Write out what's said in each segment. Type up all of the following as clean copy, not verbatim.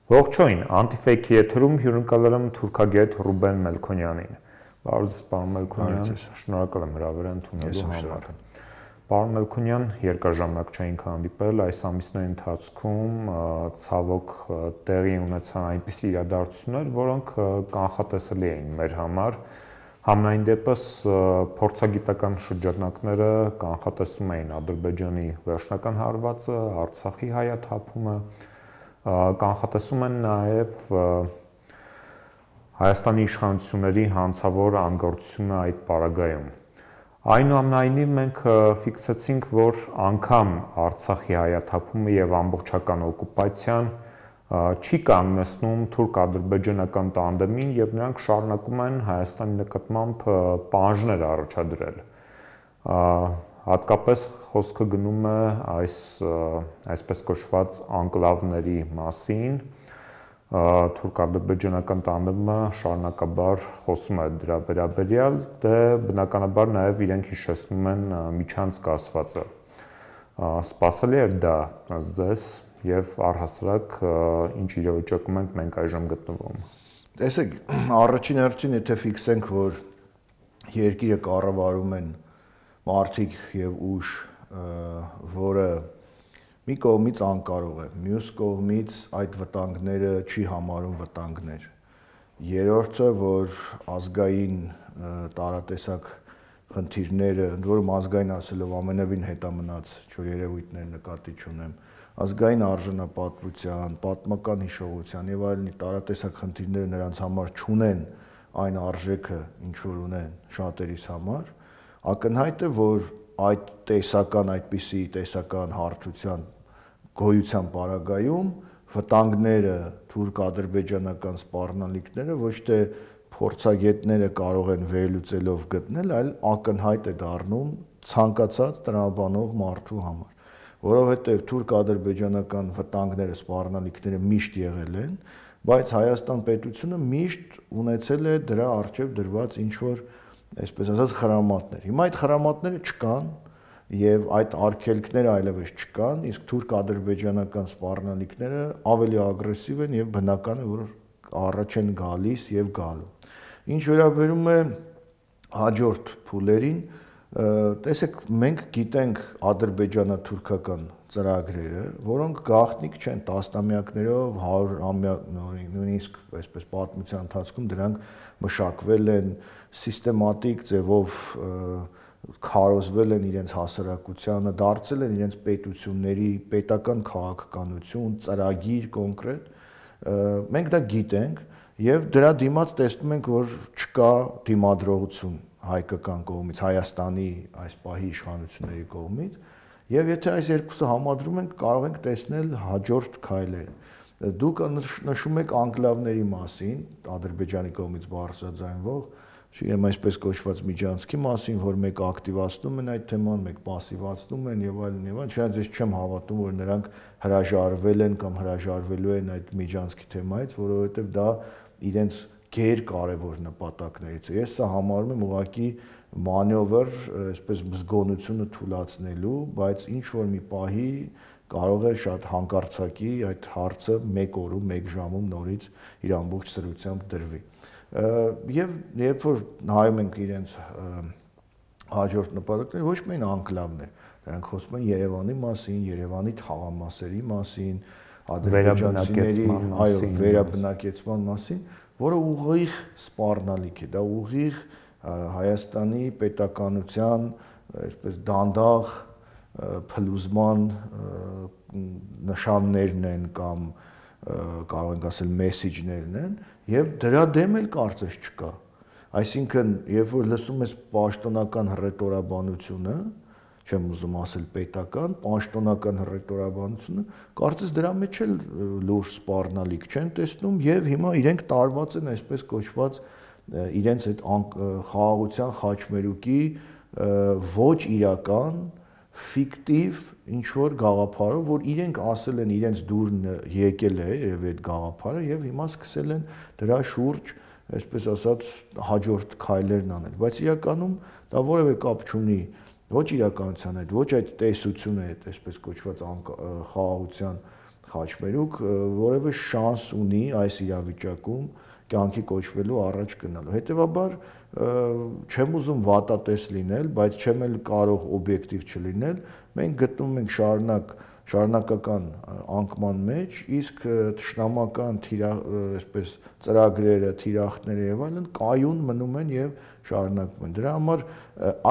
Ողջույն, Anti-Fake եթերում հյուրընկալել եմ թուրքագետ Ռուբեն Մելքոնյանին։ Բարև պարոն Մելքոնյան, շնորհակալ եմ հրավերը ընդունելու համար։ Պարոն Մելքոնյան, երկարաժամակ չէինք հանդիպել, այս ամիսների ընթացքում ցավոք տեղի ունեցան այնպիսի իրադարձություններ, որոնք կանխատեսելի էին մեր համար։ Համենայն դեպս փորձագիտական շրջանակները կանխատեսում էին Ադրբեջանի վերջնական հարվածը, Արցախի հայաթափումը, կանխատեսում են նաև Հայաստանի իշխանությունների հանցավոր անգործությունը այդ պարագայում։ Այնուամենայնիվ մենք ֆիքսեցինք, որ անգամ Արցախի հայաթափումը եւ ամբողջական օկուպացիան չի կանգնեցնում թուրք-ադրբեջանական տանդեմին եւ նրանք շարունակում են Հայաստանի նկատմամբ պահանջներ առաջադրել։ Հատկապես խոսքը գնում է այսպես կոչված անկլավների մասին, թուրք-ադրբեջանական տանդեմը շարունակաբար խոսում է դրա վերաբերյալ, դե բնականաբար նաև իրենք հիշեցնում են միջանցք ասվածը։ Սպասելի էր դա ձեզ եւ առհասարակ ինչ իրավիճակում ենք մենք այժմ գտնվում։ Տեսեք, առաջին հերթին եթե ֆիքսենք, որ երկիրը կառավարում են մարդիկ եւ ուժ, որը մի կողմից անկարող է, մյուս կողմից այդ վտանգները չի համարում վտանգներ։ Երրորդը, որ ազգային տարատեսակ խնդիրները, ընդ որում ազգային ասելով ամենևին հետամնաց չոր երևույթներ նկատի չունեմ, ազգային արժանապատվության, պատմական հիշողության եւ այլնի տարատեսակ խնդիրները նրանց համար չունեն այն արժեքը, ինչ որ ունեն շատերիս համար, ակնհայտ է, որ այդ տեսական այդպիսի տեսական հարթության գոյության պարագայում վտանգները, թուրք-ադրբեջանական սպառնալիքները ոչ թե փորձագետները կարող են վերլուծելով գտնել, այլ ակնհայտ է դառնում ցանկացած տրամաբանող մարդու համար, որովհետև թուրք-ադրբեջանական վտանգները, սպառնալիքները միշտ եղել են, բայց Հայաստան պետությունը միշտ ունեցել է դրա առջև դրված ինչ որ, այսպես ասած, խրամատներ։ Հիմա այդ խրամատները չկան եւ այդ արգելքները այլևս չկան, իսկ թուրք-ադրբեջանական սպառնալիքները ավելի ագրեսիվ են եւ բնական է, որ առաջ են գալիս եւ գալու։ Ինչ վերաբերում է հաջորդ փուլերին, տեսեք, մենք գիտենք ադրբեջանա-թուրքական ծրագրերը, որոնք գաղտնիք չեն տասնամյակներով, 100 նույնիսկ այսպես պատմության ընթացքում դրանք մշակվել են սիստեմատիկ ձևով քարոզվել են իրենց հասարակությանը, դարձել են իրենց պետությունների պետական քաղաքականություն, ծրագիր կոնկրետ, մենք դա գիտենք եւ դրա դիմաց տեսնում ենք, որ չկա դիմադրողություն հայկական կողմից, Հայաստանի այս պահի իշխանությունների կողմից, եւ եթե այս երկուսը համադրում ենք, կարող ենք տեսնել հաջորդ քայլերը։ Դուք նշում եք անկլավների մասին, Ադրբեջանի կողմից բարձրաձայնվող, չգիտեմ, այսպես կոչված միջանցքի մասին, որ մեկ ակտիվացնում են այդ թեման, մեկ պասիվացնում են եւ այլն եւ այլն, չնայած ես չեմ հավատում, որ նրանք հրաժարվել են կամ հրաժարվելու են այդ միջանցքի թեմայից, որովհետեւ դա իրենց գերկարևոր նպատակներից է։ Ես սա համարում եմ ուղղակի մանևր, այսպես զգոնությունը թույլատնելու, բայց ինչ որ մի պահի կարող է շատ հանկարծակի այդ հարցը մեկ օրում, մեկ ժամում նորից իր ամբողջ սրությամբ դրվի։ Եվ երբ որ նայում ենք իրենց հաջորդ նպատակները, ոչ միայն անկլավներ, նրանք խոսում են Երևանի մասին, Երևանի թաղամասերի մասին, ադրբեջանցիների, այո, վերաբնակեցման մասին, որը ուղիղ սպառնալիք է, դա ուղիղ Հայաստանի պետականության, այսպես դանդաղ փլուզման նշաններն են կամ կարող ենք ասել մեսիջներն են եւ դրա դեմ էլ կարծես չկա։ Այսինքն, երբ որ լսում ես պաշտոնական հռետորաբանությունը, չեմ ուզում ասել պետական, պաշտոնական հռետորաբանությունը, կարծես դրա մեջ էլ լուրջ սպառնալիք չեն տեսնում եւ հիմա իրենք տարված են այսպես կոչված իրենց այդ խաղաղության խաչմերուկի ոչ իրական ֆիկտիվ ինչ որ գաղափարով, որ իրենք ասել են, իրենց դուրն եկել է երևի այդ գաղափարը եւ հիմա սկսել են դրա շուրջ, այսպես ասած, հաջորդ քայլերն անել, բայց իրականում դա որևէ կապ չունի ոչ իրականության հետ, ոչ այդ տեսության հետ, այսպես կոչված խաղաղության խաչմերուկ որևէ շանս ունի այս իրավիճակում կյանքի կոչվելու առաջ գնալու։ Հետևաբար չեմ ուզում վատատես լինել, բայց չեմ էլ կարող օբյեկտիվ չլինել։ Մենք գտնվում ենք շարունակական անկման մեջ, իսկ թշնամական այսպես ծրագրերը, թիրախները եւ այլն կայուն մնում են եւ շարունակվում են։ Դրա համար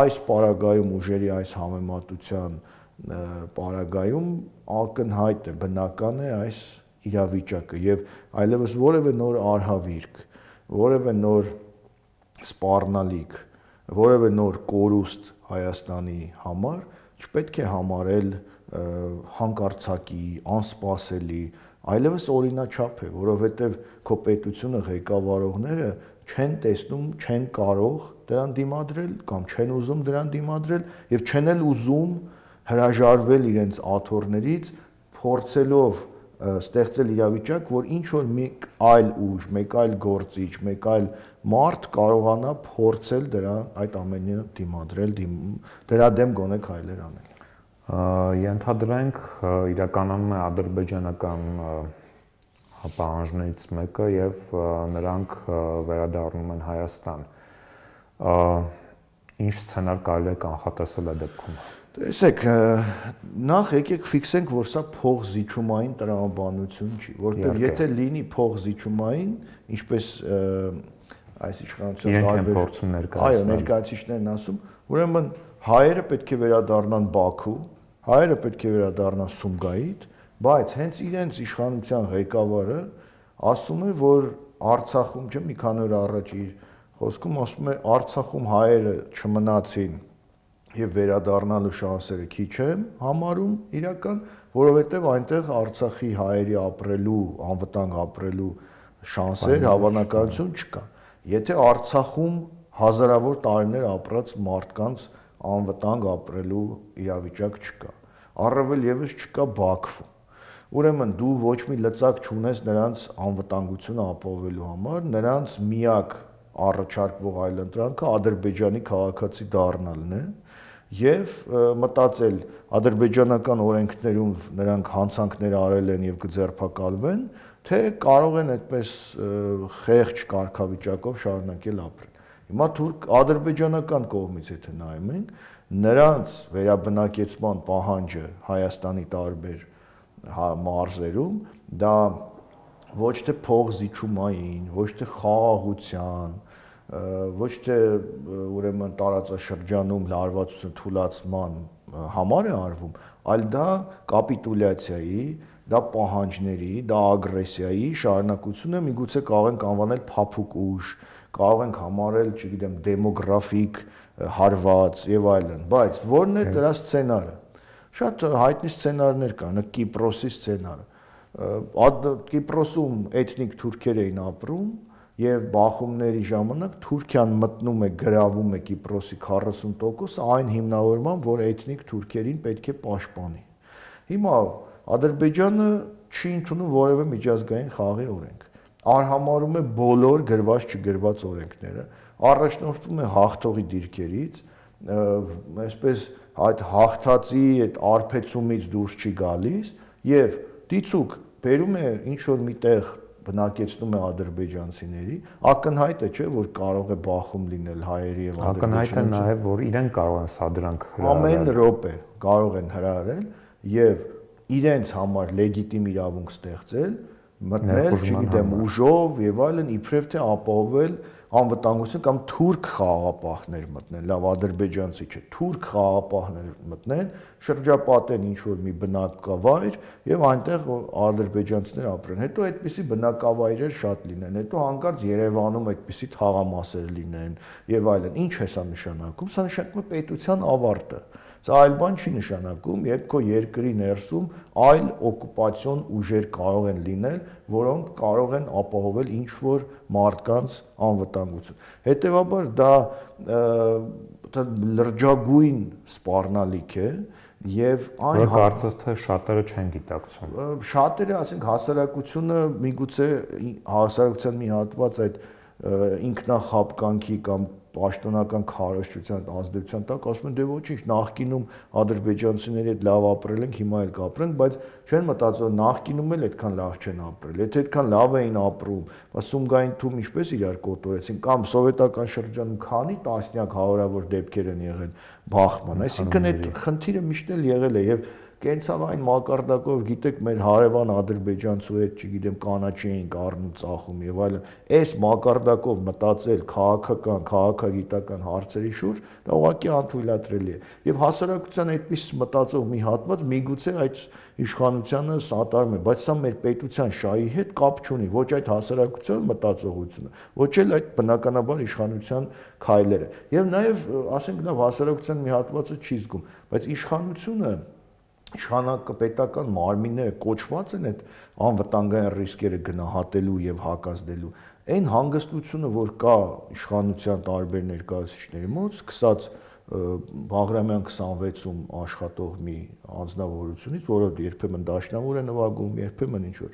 այս պարագայում ուժերի այս համեմատության պարագայում ակնհայտ է, բնական է այս իրավիճակը եւ այլևս որևէ նոր արհավիրք, որևէ նոր սպառնալիք, որևէ նոր կորուստ Հայաստանի համար չպետք է համարել հանկարծակի, անսպասելի, այլևս օրինաչափ է, որովհետև քո պետությունը ղեկավարողները չեն տեսնում, չեն կարող դրան դիմադրել կամ չեն ուզում դրան դիմադրել եւ չեն էլ ուզում հրաժարվել իրենց աթոռներից, փորձելով ստեղծել իրավիճակ, որ ինչ որ մեկ այլ ուժ, մեկ այլ գործիչ, մեկ այլ մարդ կարողանա փորձել այդ ամենը դիմադրել, դրա դեմ գոնե քայլեր անել։ Ենթադրենք իրականում է ադրբեջանական պահանջներից մեկը եւ նրանք վերադառնում են Հայաստան։ Ինչ սցենար կարելի է կանխատեսել այդ դեպքում։ Տեսեք, նախ եկեք ֆիքսենք, որ սա փողզիջումային տրամաբանություն չի, որտեղ եթե լինի փողզիջումային, ինչպես այս իշխանության ներկայացուցիչներն ասում, ուրեմն հայերը պետք է վերադառնան Բաքու, հայերը պետք է վերադառնան Սումգայիթ, բայց հենց իրենց իշխանության ղեկավարը ասում է, որ Արցախում, չէ՞, մի քանի օր առաջ իր խոսքում ասում է Արցախում հայերը չմնացին եւ վերադառնալու շանսերը քիչ են համարում իրական, որովհետեւ այնտեղ Արցախի հայերի ապրելու, անվտանգ ապրելու շանսեր, հավանականություն չկա։ Եթե Արցախում հազարավոր տարիներ ապրած մարդկանց անվտանգ ապրելու իրավիճակ չկա, առավել եւս չկա Բաքվում։ Ուրեմն դու ոչ մի լծակ չունես նրանց անվտանգությունը ապահովելու համար, նրանց միակ առաջարկվող այլընտրանքը Ադրբեջանի քաղաքացի դառնալն է եւ մտածել ադրբեջանական օրենքներում նրանք հանցանքներ արել են եւ կձերբակալվեն, թե կարող են այդպես խեղճ կարգավիճակով շարունակել ապրել։ Հիմա ադրբեջանական կողմից եթե նայում ենք, նրանց վերաբնակեցման պահանջը Հայաստանի տարբեր մարզերում դա ոչ թե փողզիջումային, ոչ թե խաղաղության, ոչ թե ուրեմն տարածաշրջանում լարվածություն թուլացման համար է արվում, այլ դա կապիտուլյացիայի, դա պահանջների, դա ագրեսիայի շարունակություն է, միգուցե կարող ենք անվանել փափուկ ուժ, կարող ենք համարել, չգիտեմ, դեմոգրաֆիկ հարված եւ այլն, բայց ո՞րն է դրա սցենարը։ Շատ հայտնի սցենարներ կան, Կիպրոսի սցենարը։ Կիպրոսում էթնիկ թուրքեր էին ապրում եւ բախումների ժամանակ Թուրքիան մտնում է, գրավում է Կիպրոսի 40%, այն հիմնավորման, որ էթնիկ թուրքերին պետք է պաշտպանի։ Հիմա Ադրբեջանը չի ընդունում որևէ միջազգային խաղի օրենք։ Արհամարում է բոլոր գրված չգրված օրենքները, առաջնորդվում է հաղթողի դիրքերից, այսպես այդ հաղթածի այդ արփեցումից դուրս չի գալիս եւ դիցուկ բերում է ինչ որ միտեղ բնակեցնում է ադրբեջանցիների, ակնհայտ է, չէ, որ կարող է բախում լինել հայերի եւ ադրբեջանցիների։ Ակնհայտ է նաեւ, որ իրենք կարող են սադրանք հրահրել։ Ամեն րոպե կարող են հրահրել եւ իրենց համար լեգիտիմ իրավունք ստեղծել, մտնել, չգիտեմ, ուժով եւ այլն, իբրև թե ապահովել անվտանգություն կամ թուրք խաղաղապահներ մտնեն, լավ ադրբեջանցի չէ, թուրք խաղաղապահներ մտնեն, շրջապատեն ինչ որ մի բնակավայր եւ այնտեղ ադրբեջանցիներ ապրեն։ Հետո այդպիսի բնակավայրեր շատ լինեն, հետո հանկարծ Երևանում այդպիսի թաղամասեր լինեն եւ այլն։ Ինչ է սա նշանակում։ Սա նշանակում է պետության ավարտը։ Սա այլ բան չի նշանակում, երբ քո երկրի ներսում այլ օկուպացիոն ուժեր կարող են լինել, որոնք կարող են ապահովել ինչ որ մարդկանց անվտանգություն։ Հետևաբար դա լրջագույն սպառնալիք է եւ այն կարծես թե շատերը չեն գիտակցում։ Շատերը, ասենք, հասարակությունը միգուցե հասարակության մի հատված այդ ինքնախապկանքի կամ պաշտոնական քարոզչության ազդեցության տակ ասում են դե ոչինչ նախկինում ադրբեջանցիների հետ լավ ապրել ենք, հիմա էլ կապրենք, բայց չեն մտածում նախկինում էլ այդքան լավ չեն ապրել։ Եթե այդքան լավ էին ապրում, Սումգային թվում ինչպես իրար կոտորեցին, կամ սովետական շրջանում քանի տասնյակ հարյուրավոր դեպքեր են եղել բախման, այսինքն այդ խնդիրը միշտ էլ եղել է եւ կենցաղային մակարդակով գիտեք մեր հարևան ադրբեջանցու հետ, չգիտեմ, կանաչի էինք առնում ծախում եւ այլն, այս մակարդակով մտածել քաղաքական, քաղաքագիտական հարցերի շուրջ, դա ուղղակի անթույլատրելի է։ Եվ հասարակության այդպես մտածող մի հատված միգուցե այդ իշխանությանը սատարում է, բայց սա մեր պետության շահի հետ կապ չունի, ոչ այդ հասարակության մտածողությունը, ոչ էլ այդ բնականաբար իշխանության քայլերը։ Եվ նաեւ, ասենք, լավ հասարակության մի հատվածը չի զգում, բայց իշխանապետական մարմինները կոչված են այդ անվտանգային ռիսկերը գնահատելու եւ հակազդելու։ Այն հանգստությունը, որ կա իշխանության տարբեր ներկայացուցիչների մոտ, սկսած Բաղրամյան 26-ում աշխատող մի անձնավորությունից, որը երբեմն դաշնամուր է նվագում, երբեմն ինչ որ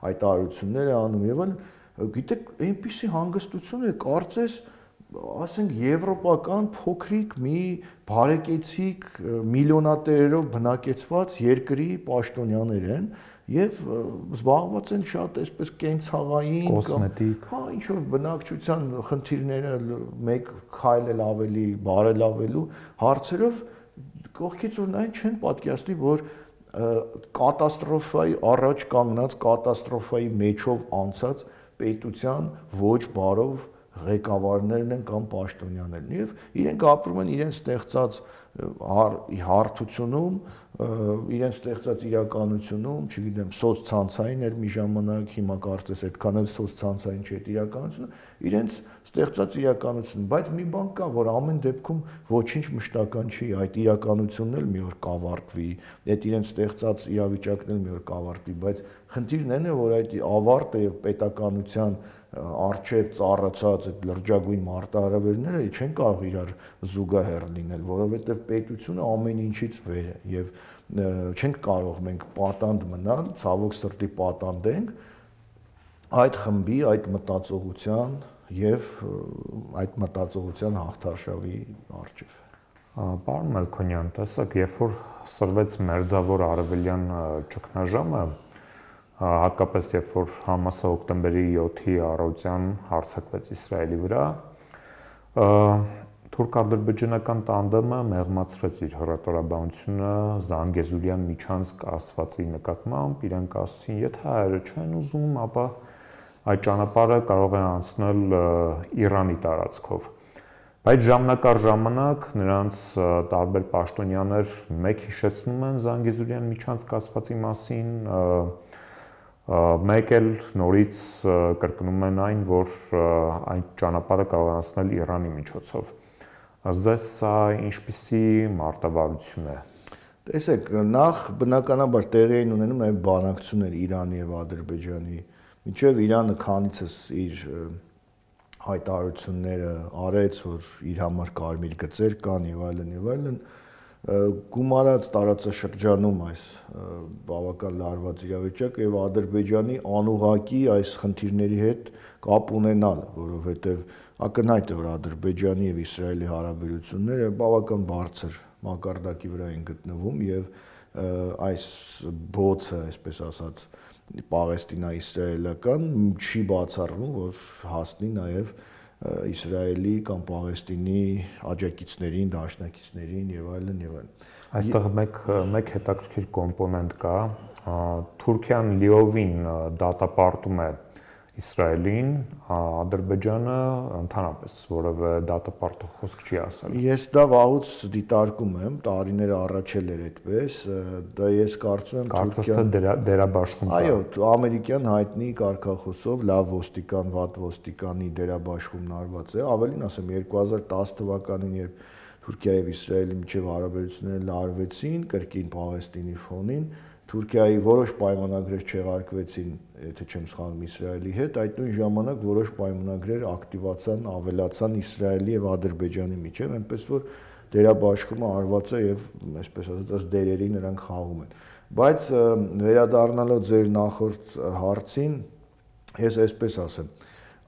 հայտարարություններ է անում եւ այլն, գիտեք, այնպիսի հանգստություն է, կարծես ասենք եվրոպական փոքրիկ մի բարեկեցիկ միլիոնատերերով բնակեցված երկրի պաշտոնյաներ են եւ զբաղված են շատ այսպես կենցաղային կոսմետիկ, հա ինչ որ բնակչության խնդիրները մեկ քայլ էլ ավելի բարելավելու հարցերով կողքից որ նայն չեն պատկերացնի, որ կատաստրոֆայի առաջ կանգնած կատաստրոֆայի մեջով անցած պետության ոչ բարով ղեկավարներն են կամ պաշտոնյաներն եւ իրենք ապրում են իրենց ստեղծած հարթությունում, իրենց ստեղծած իրականությունում, չգիտեմ, սոցցանցային էր մի ժամանակ, հիմա կարծես այդքան էլ սոցցանցային չէ իրականությունը, իրենց ստեղծած իրականություն, բայց մի բան կա, որ ամեն դեպքում ոչինչ մշտական չի, այդ իրականությունն էլ մի օր կավարտվի, այդ իրենց ստեղծած իրավիճակն էլ մի օր կավարտվի, բայց խնդիրն այն է, որ այդ ավարտը եւ պետականության արժեվ ծառացած այդ լրջագույն մարտահրավերները չեն կարող իրար զուգահեռ լինել, որովհետև պետությունը ամեն ինչից վեր է եւ չենք կարող մենք պատանդ մնալ, ցավոք սրտի պատանդենք այդ խմբի, այդ մտածողության եւ այդ մտածողության հաղթարշավի արժեվ։ Պարոն Մելքոնյան, տեսեք, երբ որ սրվեց մերձավոր արևելյան ճգնաժամը, հատկապես երբ որ Համասը հոկտեմբերի 7-ի առավոտյան հարձակվեց Իսրայելի վրա, թուրք-ադրբեջանական տանդեմը մեղմացրեց իր հռետորաբանությունը Զանգեզուրյան միջանցք ասվածի նկատմամբ, իրենք ասացին, եթե հայերը չեն ուզում, ապա այդ ճանապարհը կարող է անցնել Իրանի տարածքով։ Բայց ժամանակ առ ժամանակ նրանց տարբեր պաշտոնյաներ մեկ հիշեցնում են Զանգեզուրյան միջանցք ասվածի մասին, մեկ էլ նորից կրկնում են այն, որ այդ ճանապարհը կարող է անցնել Իրանի միջոցով։ Ձեզ սա ինչպիսի մարտավարություն է։ Տեսեք, նախ բնականաբար տեղի էին ունենում նաև բանակցություններ Իրանի եւ Ադրբեջանի միջև Իրանը քանիցս իր հայտարարությունները արեց, որ իր համար կարմիր գծեր կան եւ այլն, գումարած տարածաշրջանում այս բավական լարված իրավիճակը եւ Ադրբեջանի անուղակի այս խնդիրների հետ կապ ունենալը, որովհետեւ ակնհայտ է, որ Ադրբեջանի եւ Իսրայելի հարաբերությունները բավական բարձր մակարդակի վրա են գտնվում եւ այս բոցը, այսպես ասած, Պաղեստինա-իսրայելական չի բացառվում, որ հասնի նաեւ Իսրայելի կամ Պաղեստինի աջակիցներին, դաշնակիցներին եւ այլն։ Այստեղ մեկ հետաքրքիր կոմպոնենտ կա, Թուրքիան լիովին դատապարտում է Իսրայելին, Ադրբեջանը ընդհանրապես որևէ դատապարտող խոսք չի ասել։ Ես դա վաղուց դիտարկում եմ, տարիներ առաջ էլ էր այդպես, դա ես կարծում եմ Թուրքիան դերաբաշխում։ Այո, ամերիկյան հայտնի կարգախոսով լավ ոստիկան, վատ ոստիկանի դերաբաշխումն արված է, ավելին ասեմ 2010 թվականին, երբ Թուրքիայի եւ Իսրայելի միջև հարաբերությունները լարվեցին կրկին Պաղեստինի ֆոնին, Թուրքիայի որոշ պայմանագրեր չեղարկվեցին, եթե չեմ սխալվում, Իսրայելի հետ, այդ նույն ժամանակ որոշ պայմանագրեր ակտիվացան, ավելացան Իսրայելի եւ Ադրբեջանի միջև, այնպես որ դերաբաշխումը արված է եւ այսպես ասած դերերի նրանք խաղում են։ Բայց վերադառնալով ձեր նախորդ հարցին, ես այսպես ասեմ,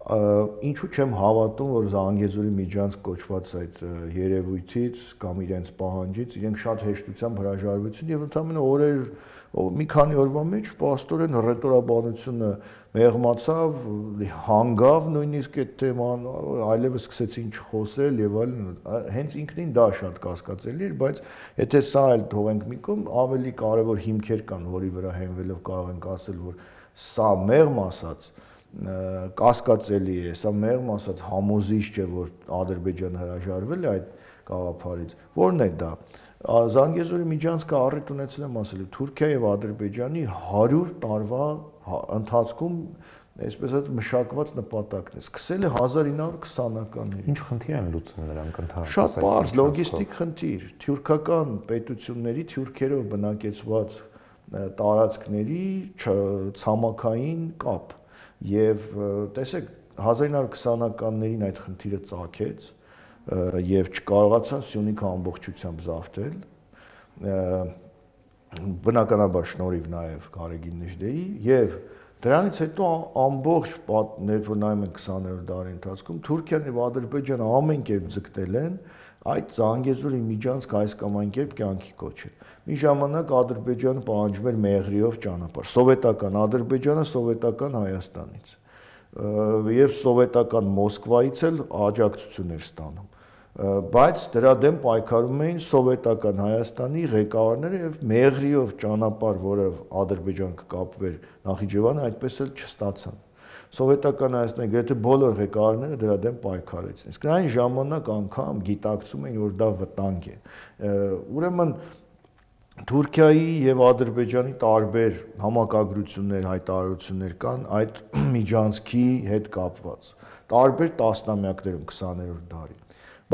Ինչու չեմ հավատում, որ Զանգեզուրի միջանցք կոչված այդ երևույթից կամ իրենց պահանջից իրենք շատ հեշտությամբ հրաժարվեցին եւ ընդամենը օրեր մի քանի օրվա մեջ պաստորեն ռետորաբանությունը մեղմացավ, հանգավ նույնիսկ այդ թեման, այլևս սկսեցին չխոսել եւ այլն, հենց ինքնին դա շատ կասկածելի էր, բայց եթե սա էլ թողենք մի կողմ, ավելի կարևոր հիմքեր կան, որի վրա հենվելով կարող ենք ասել, որ սա մեղմ ասած կասկածելի է, սա մեղմ ասած համոզիչ չէ, որ Ադրբեջանը հրաժարվել է այդ գաղափարից։ Որն է դա։ Զանգեզուրի միջանցքը առիթ ունեցել եմ ասել, Թուրքիա եւ Ադրբեջանի 100 տարվա ընթացքում, այսպես ասած, մշակված նպատակն է։ Սկսել է 1920-ականներին։ Ինչ խնդիր են լուծում նրանք ընդհանրապես։ Շատ բարձ լոգիստիկ խնդիր, թուրքական պետությունների թուրքերով բնակեցված տարածքների ցամաքային կապ։ Եվ տեսեք 1920-ականներին այդ խնդիրը ծագեց եւ չկարողացան Սյունիքը ամբողջությամբ զավթել, բնականաբար շնորհիվ նաեւ Գարեգին Նժդեի, եւ դրանից հետո ամբողջ որ նայում ենք 20-րդ դարի ընթացքում Թուրքիան եւ Ադրբեջանը ամեն կերպ ձգտել են այդ Զանգեզուրի միջանցք այս կամ այն կերպ կյանքի կոչել։ Մի ժամանակ Ադրբեջանը պահանջում էր մեղրիով ճանապարհ, սովետական Ադրբեջանը սովետական Հայաստանից, եւ սովետական Մոսկվայից էլ աջակցություն էր ստանում, բայց դրա դեմ պայքարում էին սովետական Հայաստանի ղեկավարները եւ մեղրիով ճանապարհ, որը Ադրբեջան կկապվեր Նախիջևանը, այդպես էլ չստացան։ Սովետական Հայաստանի գրեթե բոլոր ղեկավարները դրա դեմ պայքարեցին։ Իսկ այն ժամանակ անգամ գիտակցում էին, որ դա վտանգ է։ Ուրեմն Թուրքիայի եւ Ադրբեջանի տարբեր համակագրություններ, հայտարարություններ կան այդ միջանցքի հետ կապված։ Տարբեր տասնամյակներում 20-րդ դարի։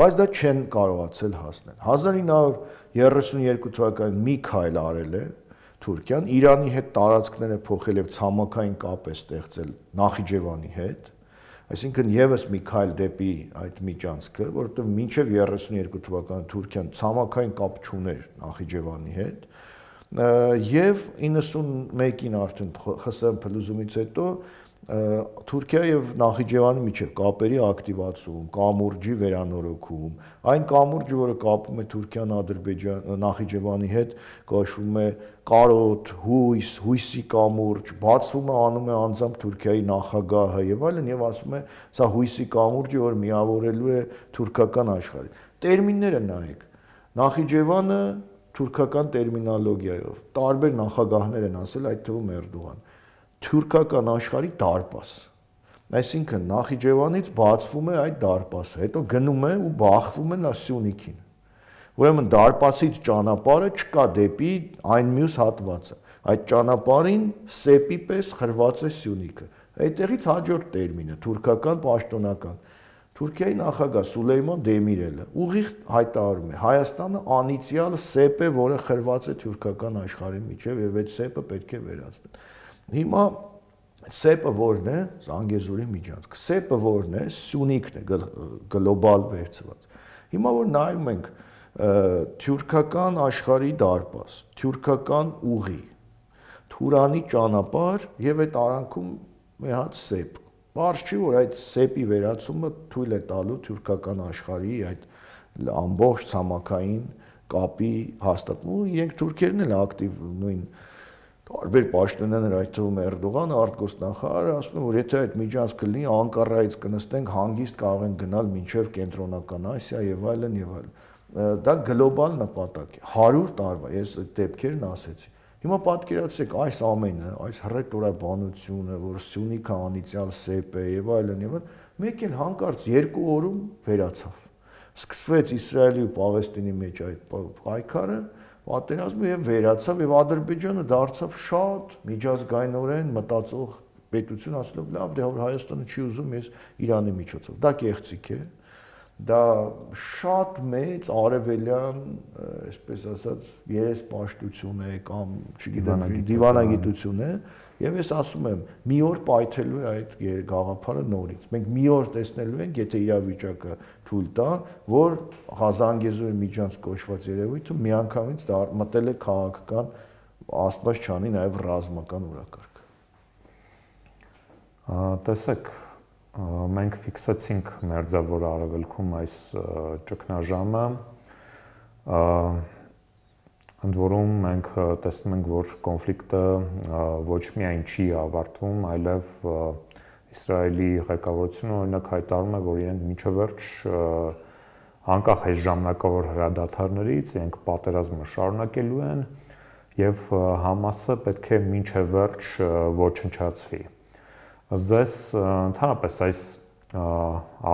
Բայց դա չեն կարողացել հասնել։ 1932 թվականին մի քայլ արել է Թուրքիան, Իրանի հետ տարածքները փոխել եւ ցամաքային կապ է ստեղծել Նախիջևանի հետ, այսինքն եւս մի քայլ դեպի այդ միջանցքը, որովհետեւ մինչեւ 32 թվականը Թուրքիան ցամաքային կապ չուներ Նախիջևանի հետ, եւ 91-ին արդեն ԽՍՀՄ փլուզումից հետո Թուրքիա եւ Նախիջևանի միջև կապերի ակտիվացում, կամուրջի վերանորոգում, այն կամուրջը, որը կապում է Թուրքիան Նախիջևանի հետ, կոչվում է կարոտ, հույս, հույսի կամուրջ, բացվում է, անում է անձամբ Թուրքիայի նախագահը եւ այլն, եւ ասում է, սա հույսի կամուրջը, որ միավորելու է թուրքական աշխարհին։ Տերմինները նայեք։ Նախիջևանը թուրքական տերմինոլոգիայով, տարբեր նախագահներ են ասել, այդ թվում Էրդողան, թուրքական աշխարհի դարպաս։ Այսինքն Նախիջևանից բացվում է այդ դարպասը, հետո գնում է ու բախվում է Սյունիքին։ Ուրեմն դարպասից ճանապարհը չկա դեպի այն մյուս հատվածը։ Այդ ճանապարհին սեպի պես խրված է Սյունիքը։ Այդտեղից հաջորդ տերմինը թուրքական պաշտոնական։ Թուրքիայի նախագահ Սուլեյման Դեմիրելը ուղիղ հայտարարում է Հայաստանը անիցիալ սեպ է, որը խրված է թուրքական աշխարհի միջև եւ այդ սեպը պետք է վերացնել։ Հիմա սեպը որն է, Զանգեզուրի միջանցք, սեպը որն է, Սյունիքն է գլոբալ վերցված։ Հիմա որ նայում ենք թուրքական աշխարհի դարպաս, թուրքական ուղի, Թուրանի ճանապարհ եւ այդ արանքում մի հատ սեպ։ Բարձ չի, որ այդ սեպի վերացումը թույլ է տալու թուրքական աշխարհի այդ ամբողջ ցամաքային կապի հաստատումը, իրենք թուրքերն էլ ակտիվ նույն տարբեր պաշտոնյաներ, այդ թվում Էրդողանը, արտգործնախարարը ասում են, որ եթե այդ միջանցքը լինի, Անկարայից կնստենք հանգիստ կարող են գնալ մինչև կենտրոնական Ասիա եւ այլն եւ այլն։ Դա գլոբալ նպատակ է, 100 տարվա, ես այդ դեպքերն ասեցի։ Հիմա պատկերացրեք այս ամենը, այս հռետորաբանությունը, որ Սյունիքը անիցիալ սեպ է եւ այլն, մեկ էլ հանկարծ 2 օրում վերացավ։ Սկսվեց Իսրայելի ու Պաղեստինի մեջ այդ պայքարը, պատերազմը եւ վերացավ եւ Ադրբեջանը դարձավ շատ միջազգայինորեն մտածող պետություն, ասելով լավ, դե որ Հայաստանը չի ուզում, ես Իրանի միջոցով։ Դա կեղծիք է։ Դա շատ մեծ արևելյան, այսպես ասած, երեսպաշտություն է կամ, չգիտեմ, դիվանագիտություն է, եւ ես ասում եմ, մի օր պայթելու է այդ գաղափարը նորից։ Մենք մի օր տեսնելու ենք, եթե իրավիճակը թույլ տա, որ Զանգեզուրի միջանցք կոչված երևույթը միանգամից մտել է քաղաքական, աստված չանի, նաեւ ռազմական օրակարգ։ Տեսեք, մենք ֆիքսացինք մերձավոր արևելքում այս ճգնաժամը, ընդ որում մենք տեսնում ենք, որ կոնֆլիկտը ոչ միայն չի ավարտվում, այլև Իսրայելի ղեկավարությունը օրինակ հայտարարում է, որ իրենք մինչև վերջ անկախ այս ժամանակավոր հրադադարներից իրենք պատերազմը շարունակելու են եւ Համասը պետք է մինչև վերջ ոչնչացվի։ Ձեզ ընդհանրապես այս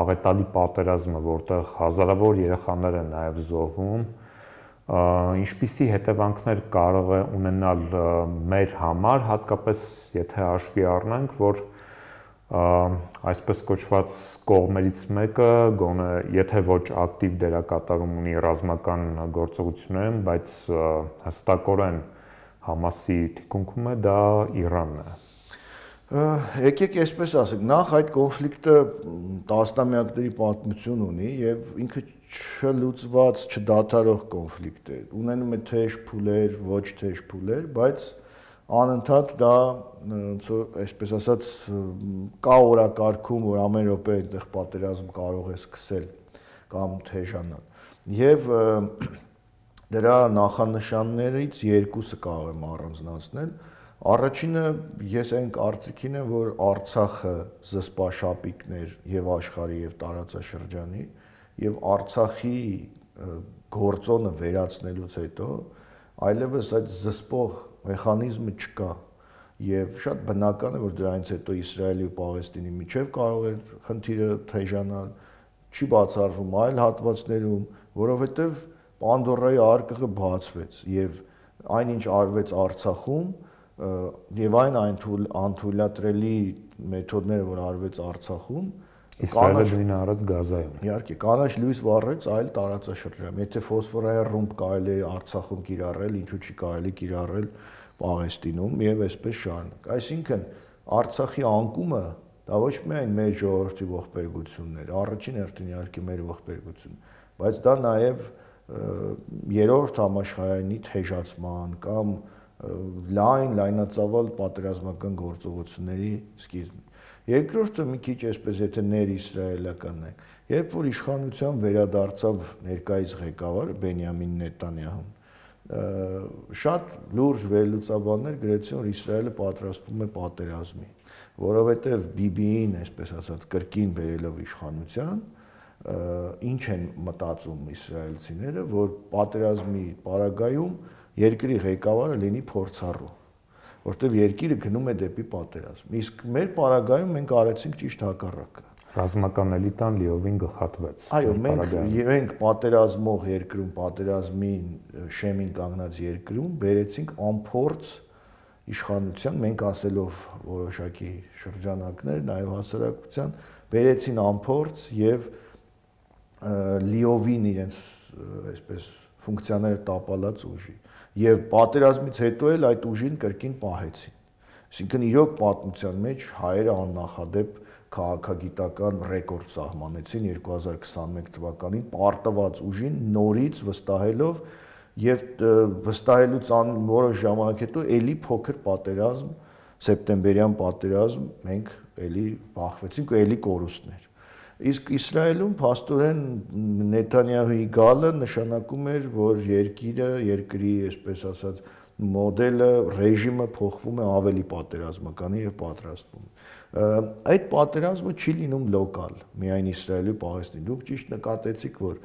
աղետալի պատերազմը, որտեղ հազարավոր երեխաներ են նաեւ զոհվում, ինչպիսի հետևանքներ կարող է ունենալ մեր համար, հատկապես եթե հաշվի առնենք, որ այսպես կոչված կողմերից մեկը գոնե եթե ոչ ակտիվ դերակատարում ունի ռազմական գործողություններում, բայց հստակորեն Համասի թիկունքում է, դա Իրանն է։ Եկեք այսպես ասենք, նախ այդ կոնֆլիկտը տասնամյակների պատմություն ունի եւ ինքը չլուծված, չդադարող կոնֆլիկտ է։ Ունենում է թեժ փուլեր, ոչ թեժ փուլեր, բայց անընդհատ դա այսպես ասած կա օրակարգում, որ ամեն րոպե այդտեղ պատերազմ կարող է սկսել կամ թեժանալ։ Եվ դրա նախանշաններից երկուսը կարող եմ առանձնացնել։ Առաջինը ես այն կարծիքին եմ, որ Արցախը զսպաշապիկներ եւ աշխարհի եւ տարածաշրջանի եւ Արցախի գործոնը վերացնելուց հետո այլևս այդ զսպող մեխանիզմը չկա եւ շատ բնական է, որ դրանից հետո Իսրայելի ու Պաղեստինի միջև կարող է խնդիրը թեժանալ, չի բացառվում այլ հատվածներում, որովհետեւ Պանդորայի արկղը բացվեց եւ այնինչ արվեց Արցախում եւ այն անթույլատրելի մեթոդները, որ արվեց Արցախում, Իսրայելը նույնը արած Գազայում։ Իհարկե, կանաչ լույս վառեց այլ տարածաշրջանում։ Եթե ֆոսֆորային ռումբ կարելի է Արցախում կիրառել, ինչու՞ չի կարելի կիրառել Պաղեստինում եւ այսպես շարունակ։ Այսինքն Արցախի անկումը դա ոչ միայն մեր ժողովրդի ողբերգությունն էր, առաջին հերթին իհարկե մեր ողբերգություն, բայց դա նաեւ երրորդ համաշխարհայինի թեժացման կամ լայնածավալ պատերազմական գործողությունների սկիզբն։ Երկրորդը մի քիչ այսպես եթե ներ-իսրայելականն է, երբ որ իշխանության վերադարձավ ներկայիս ղեկավարը Բենյամին Նետանյահուն, շատ լուրջ վերլուծաբաններ գրեցին, որ Իսրայելը պատրաստվում է պատերազմի, որովհետև Բիբիին, այսպես ասած, կրկին բերելով իշխանության, ինչ են մտածում իսրայելցիները, որ պատերազմի պարագայում երկրի ղեկավարը լինի փորձառու, որտեղ երկիրը գնում է դեպի պատերազմ։ Իսկ մեր պարագայում մենք արեցինք ճիշտ հակառակը։ Ռազմական էլիտան լիովին գխատվեց։ Այո, մենք պատերազմող երկրում, պատերազմին շեմին կանգնած երկրում բերեցինք անփորձ իշխանության, մենք ասելով որոշակի շրջանակներ, նաև հասարակության, բերեցին անփորձ եւ լիովին իրենց այսպես ֆունկցիաները տապալած ուժի եւ պատերազմից հետո էլ այդ ուժին կրկին պահեցին։ Այսինքն իրոք պատմության մեջ հայերը աննախադեպ քաղաքագիտական ռեկորդ սահմանեցին 2021 թվականին պարտված ուժին նորից վստահելով եւ վստահելուց որոշ ժամանակ հետո էլի փոքր պատերազմ, սեպտեմբերյան պատերազմ մենք էլի բախվեցինք ու էլի կորուստներ։ Իսկ Իսրայելում փաստորեն Նետանյահուի գալը նշանակում էր, որ երկրի, այսպես ասած, մոդելը, ռեժիմը փոխվում է ավելի պատերազմականի եւ պատրաստվում։ Այդ պատերազմը չի լինում լոկալ, միայն Իսրայելի ու Պաղեստինի։ Դուք ճիշտ նկատեցիք, որ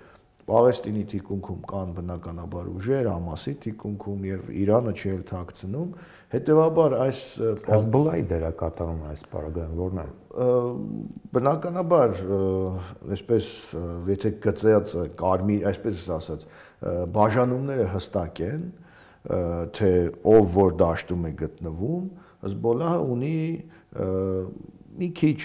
Պաղեստինի թիկունքում կան բնականաբար ուժեր, Համասի թիկունքում եւ Իրանը չի էլ թաքցնում, հետեւաբար այս Հեզբոլլայի դերակատարումը այս պարագայում որն է։ Բնականաբար, այսպես եթե գծած կարմիր, այսպես ասած, բաժանումները հստակ են, թե ով որ դաշտում է գտնվում, Հեզբոլլահը ունի մի քիչ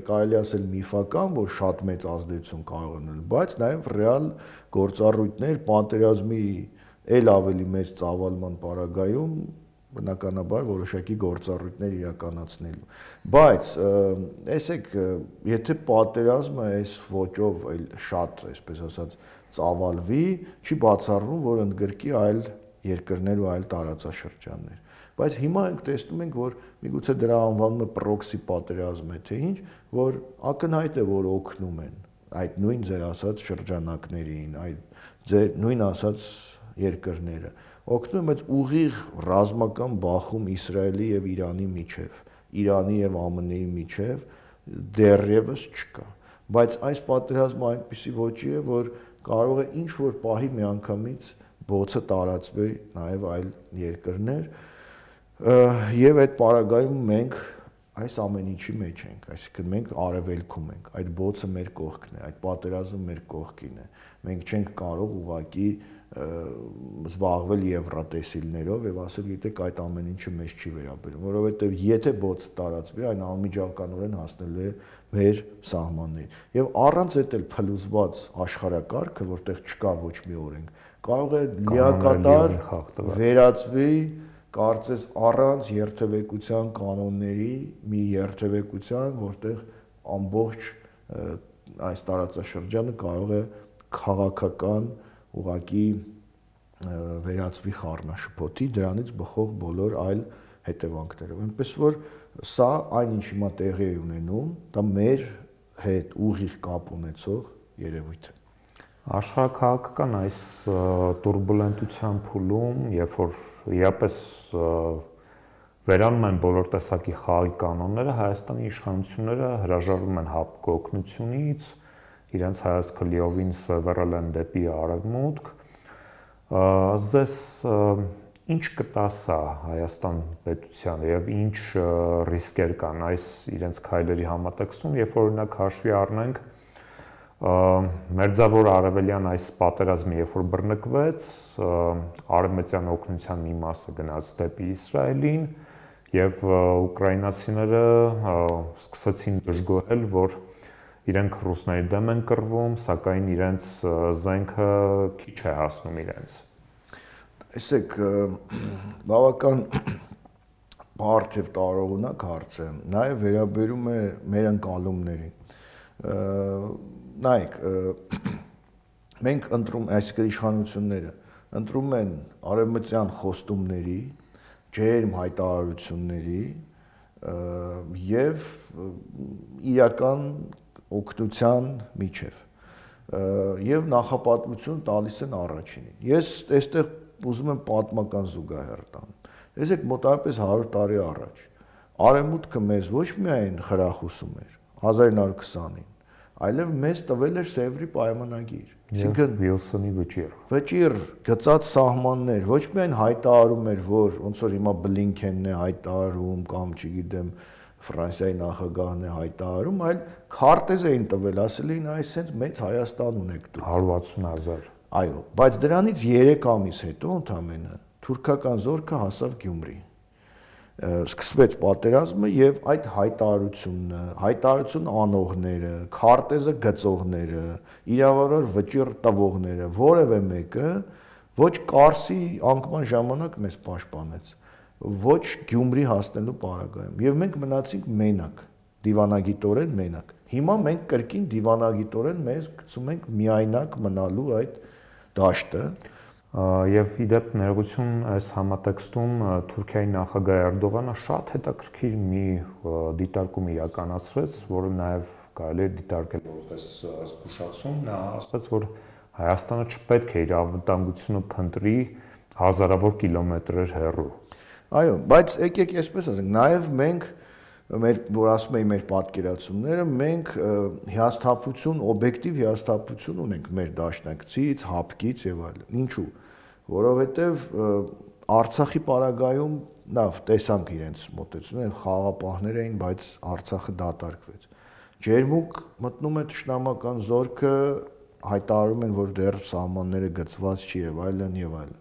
կարելի ասել միֆական, որ շատ մեծ ազդեցություն կարող ունենալ, բայց նաև ռեալ գործառույթներ պատերազմի ել ավելի մեծ ծավալման պարագայում բնականաբար որոշակի գործառույթներ իրականացնելու։ Բայց տեսեք, եթե պատերազմը այս ոճով այլ շատ, այսպես ասած, ծավալվի, չի բացառվում, որ ընդգրկի այլ երկրներ ու այլ տարածաշրջաններ։ բայց հիմա ենք տեսնում ենք, որ միգուցե դրա անվանումը պրոքսի պատերազմ է, թե ինչ, որ ակնհայտ է, որ օգնում են այդ նույն ձեր ասած շրջանակներին, այդ ձեր նույն ասած երկրները, օգնում այդ ուղիղ ռազմական բախում Իսրայելի եւ Իրանի միջև, Իրանի եւ ԱՄՆ-ի միջև դեռևս չկա, բայց այս պատերազմը այնպիսի ոճի է, որ կարող է ինչ որ պահի միանգամից բոցը տարածվի նաեւ այլ երկրներ, եւ այդ պարագայում մենք այս ամեն ինչի մեջ ենք, այսինքն մենք արևելքում ենք, այդ բոցը մեր կողքն է, այդ պատերազմը մեր կողքին է, մենք չենք կարող ուղղակի զբաղվել եվրատեսիլներով եւ ասել, գիտեք, այդ ամեն ինչը մեզ չի վերաբերում, որովհետեւ եթե բոցը տարածվի, այն անմիջականորեն հասնելու է մեր սահմաններին։ Եվ առանց այդ էլ փլուզված աշխարհակարգը, որտեղ չկա ոչ մի օրենք, կարող է լիակատար վերածվի կարծես առանց երթևեկության կանոնների մի երթևեկության, որտեղ ամբողջ այս տարածաշրջանը կարող է քաղաքական ուղղակի վերածվի խառնաշփոթի, դրանից բխող բոլոր այլ հետևանքներով։ Այնպես որ սա այն ինչ հիմա տեղի է ունենում, դա մեր հետ ուղիղ կապ ունեցող երևույթ է։ Աշխարհաքաղաքական այս տուրբուլենտության փուլում, երբ որ իապես վերանում են բոլոր տեսակի խաղի կանոնները, Հայաստանի իշխանությունները հրաժարվում են հապկ օգնությունից, իրենց հայացքը լիովին սևեռել են դեպի արևմուտք։ Ձեզ ինչ կտա սա Հայաստան պետությանը եւ ինչ ռիսկեր կան այս իրենց քայլերի համատեքստում, երբ օրինակ հաշվի առնենք Մերձավոր արևելյան այս պատերազմը երբ որ բռնկվեց, արևմտյան օգնության մի մասը գնաց դեպի Իսրայելին եւ ուկրաինացիները սկսեցին դժգոհել, որ իրենք ռուսների դեմ են կռվում, սակայն իրենց զենքը քիչ է հասնում իրենց։ Տեսեք, բավական բարդ եւ տարողունակ հարց է, նաեւ վերաբերում է մեր ընկալումներին։ Նայեք, մենք ընտրում, այսինքն իշխանությունները ընտրում են արևմտյան խոստումների, ջերմ հայտարարությունների եւ իրական օգնության միջև եւ նախապատվություն տալիս են առաջինին։ Ես այստեղ ուզում եմ պատմական զուգահեռ տան։ Տեսեք, մոտավորապես 100 տարի առաջ Արևմուտքը մեզ ոչ միայն խրախուսում էր 1920-ին, այլև մեզ տվել էր Սևրի պայմանագիր, այսինքն Վիլսոնի վճիռ գծած սահմաններ, ոչ միայն հայտարարում էր, որ ոնց որ հիմա Բլինքենն է հայտարարում կամ չգիտեմ Ֆրանսիայի նախագահն է հայտարարում, այլ քարտեզ էին տվել, ասել էին այսենց մեծ Հայաստան ունեք դուք 160,000։ Այո, բայց դրանից 3 ամիս հետո ընդամենը թուրքական զորքը հասավ Գյումրի։ Սկսվեց պատերազմը եւ այդ հայտարարություն անողները, քարտեզը գծողները, իրավարար վճիռ տվողները, որևէ մեկը ոչ Կարսի անկման ժամանակ մեզ պաշտպանեց, ոչ Գյումրի հասնելու պարագայում եւ մենք մնացինք մենակ, դիվանագիտորեն մենակ։ Հիմա մենք կրկին դիվանագիտորեն մեզ գցում ենք միայնակ մնալու այդ դաշտը։ Եվ իդեպ ներողություն այս համատեքստում Թուրքիայի նախագահ Էրդողանը շատ հետաքրքիր մի դիտարկում իրականացրեց, որը նաև կարելի է դիտարկել որպես զգուշացում, նա ասաց, որ Հայաստանը չպետք է իր անվտանգությունը փնտրի հազարավոր կիլոմետրեր հեռու։ Այո, բայց եկեք այսպես ասենք, նաև մենք որ ասում էի մեր պատկերացումները, մենք հիասթափություն, օբյեկտիվ հիասթափություն ունենք մեր դաշնակցից, հապկից եւ այլն։ Ինչու՞։ Որովհետեւ Արցախի պարագայում լավ տեսանք իրենց մոտեցումը, խաղապահներ էին, բայց Արցախը դատարկվեց։ Ջերմուկ մտնում է ճշնամական զորքը, հայտարարում են, որ դեռ սահմանները գծված չի եւ այլն եւ այլն։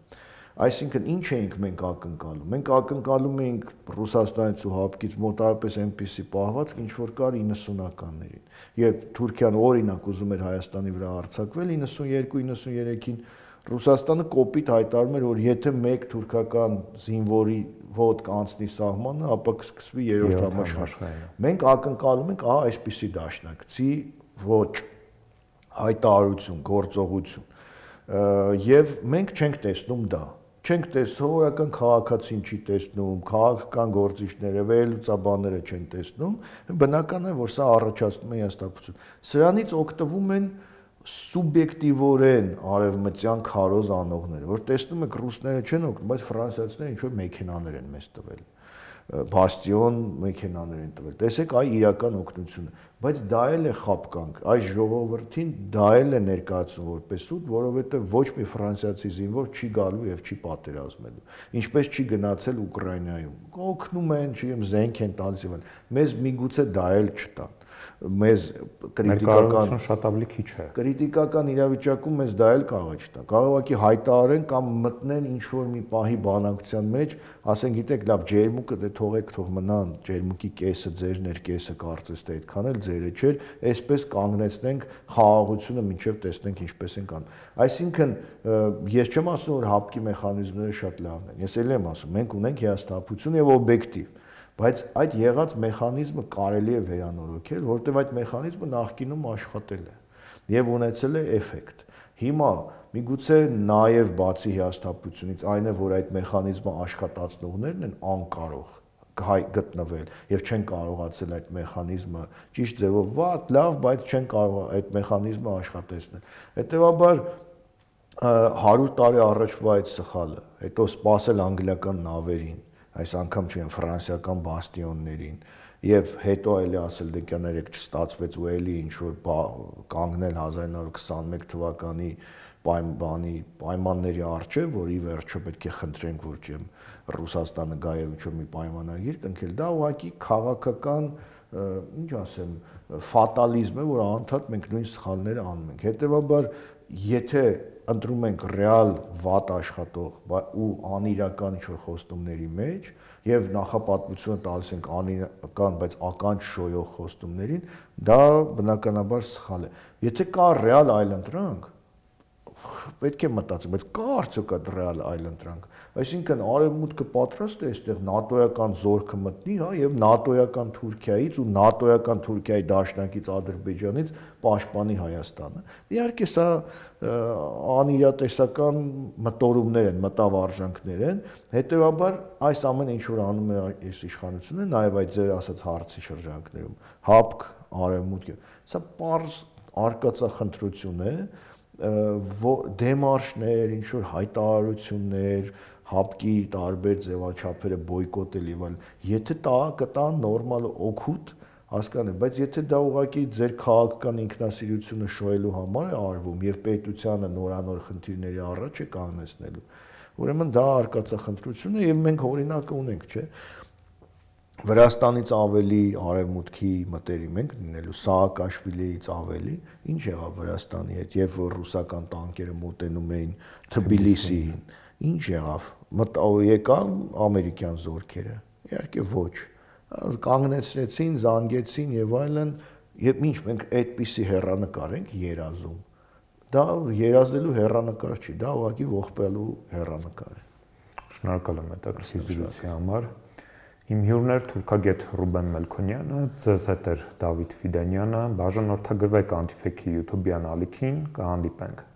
Այսինքն ինչ էինք մենք ակնկալում։ Մենք ակնկալում էինք Ռուսաստանից ու հապկից մոտարպես այնպիսի պահվածք, ինչ որ կար 90-ականներին։ Երբ Թուրքիան օրինակ ուզում էր Հայաստանի վրա հարձակվել 92-93-ին, Ռուսաստանը կոպիտ հայտարարում էր, որ եթե մեկ թուրքական զինվորի ոդկ անցնի սահմանը, ապա կսկսվի երրորդ համաշխարհային։ Մենք ակնկալում ենք, ահա այսպիսի դաշնակցի ոչ հայտարարություն, գործողություն։ Եվ մենք չենք տեսնում դա։ Չենք սովորական քաղաքացին չի տեսնում, քաղաքական գործիչները, վերլուծաբանները չեն տեսնում, բնական է, որ սա առաջացնում է հիասթափություն։ Սրանից օգտվում են սուբյեկտիվորեն արևմտյան քարոզ անողները, որ տեսնում եք ռուսները չեն օգնում, բայց ֆրանսիացիները ինչ որ մեքենաներ են մեզ տվել, բաստիոն մեքենաներ են տվել։ Տեսեք, այ իրական օգնությունը, բայց դա էլ է խապկանք, այս ժողովրդին դա էլ է ներկայացում որպես սուտ, որովհետև ոչ մի ֆրանսիացի զինվոր չի գալու եւ չի պատերազմելու։ Ինչպես չի գնացել Ուկրաինայում։ Օգնում են, չգիտեմ, զենք են տալիս եւ այլն։ Մեզ միգուցե դա էլ չտան։ Մեզ կրիտիկական շատ ավելի քիչ է։ Կրիտիկական իրավիճակում մեզ դա էլ կարող է չտան։ Կարող է հայտարարեն կամ մտնեն ինչ որ մի պահի բանակցության մեջ, ասեն, գիտեք, լավ, ջերմուկը դե թողեք, թող մնան, ջերմուկի կեսը ձերն էր, կեսը կարծես թե այդքան էլ ձերը չէր, այսպես կանգնեցնենք խաղաղությունը, մինչև տեսնենք ինչպես են կան։ Այսինքն, ես չեմ ասում, որ հապկի մեխանիզմները շատ լավն են։ Ես էլ եմ ասում, մենք ունենք հիասթափություն եւ օբյեկտիվ, բայց այդ եղած մեխանիզմը կարելի է վերանորոգել, որտեղ այդ մեխանիզմը նախկինում աշխատել է եւ ունեցել է էֆեկտ։ Հիմա միգուցե նաեւ բացի հիասթափությունից այն է, որ այդ մեխանիզմը աշխատացնողներն են անկարող գտնվել եւ չեն կարողացել այդ մեխանիզմը ճիշտ ձևով վատ, լավ, բայց չեն կարող այդ մեխանիզմը աշխատեցնել։ Հետեւաբար 100 տարի առաջվա այդ սխալը, հետո սпасել անգլիական նավերին, այս անգամ չեն ֆրանսիական բաստիոններին եւ հետո էլի ասել դե կներեք չստացվեց ու էլի ինչ որ կանգնել 1921 թվականի պայմանների առջև, որ ի վերջո պետք է խնդրենք, որ չեմ Ռուսաստանը գա եւ ինչ որ մի պայմանագիր կնքել, դա ուղղակի քաղաքական, ինչ ասեմ, ֆատալիզմ է, որ անդադ մենք նույն սխալները անում ենք։ Հետեւաբար, եթե ընտրում ենք ռեալ վատ աշխատող ու անիրական ինչ-որ խոստումների մեջ եւ նախապատվությունը տալիս ենք անիրական, բայց ականջ շոյող խոստումներին, դա բնականաբար սխալ է։ Եթե կա ռեալ այլընտրանք, պետք է մտածել, բայց կա արդյոք այդ ռեալ այլընտրանք։ Այսինքն արևմուտքը պատրաստ է այստեղ նատոյական զորքը մտնի, հա, եւ նատոյական Թուրքիայից ու նատոյական Թուրքիայի դաշնակից Ադրբեջանից պաշտպանի Հայաստանը։ Իհարկե սա անիրատեսական մտորումներ են, մտավարժանքներ են, հետեւաբար այս ամենը ինչ որ անում է այս իշխանությունը, նաեւ այդ ձեր ասած հարցի շրջանքներում, հապկ արևմուտքը, սա պարզ արկածախնդրություն է, դեմարշներ, ինչ որ հայտարարություններ, հապկի տարբեր ձևաչափերը բոյկոտել եւ այլն, եթե կտան նորմալ օգուտ, հասկանեմ, բայց եթե դա ուղղակի ձեր քաղաքական ինքնասիրությունը շոյելու համար է արվում եւ պետությանը նորանոր խնդիրների առաջ է կանգնեցնելու, ուրեմն դա արկածախնդրություն է եւ մենք օրինակը ունենք, չէ՞։ Վրաստանից ավելի արևմուտքի մտերիմ ենք լինելու, Սաակաշվիլիից ավելի, ինչ եղավ Վրաստանի հետ, եւ որ ռուսական տանկերը մոտենում էին Թբիլիսիին, ինչ եղավ, եկան ամերիկյան զորքերը, իհարկե ոչ, կանգնեցրեցին, զանգեցին եւ այլն, եւ ինչ մենք այդպիսի հեռանկար ենք երազում, դա երազելու հեռանկար չի, դա ուղղակի ողբալու հեռանկար է։ Շնորհակալ եմ հետաքրքիր զրույցի համար։ Իմ հյուրն էր թուրքագետ Ռուբեն Մելքոնյանը, ձեզ հետ էր Դավիթ Ֆիդանյանը, բաժանորդագրվեք Անտիֆեքի YouTube-յան ալիքին, կհանդիպենք։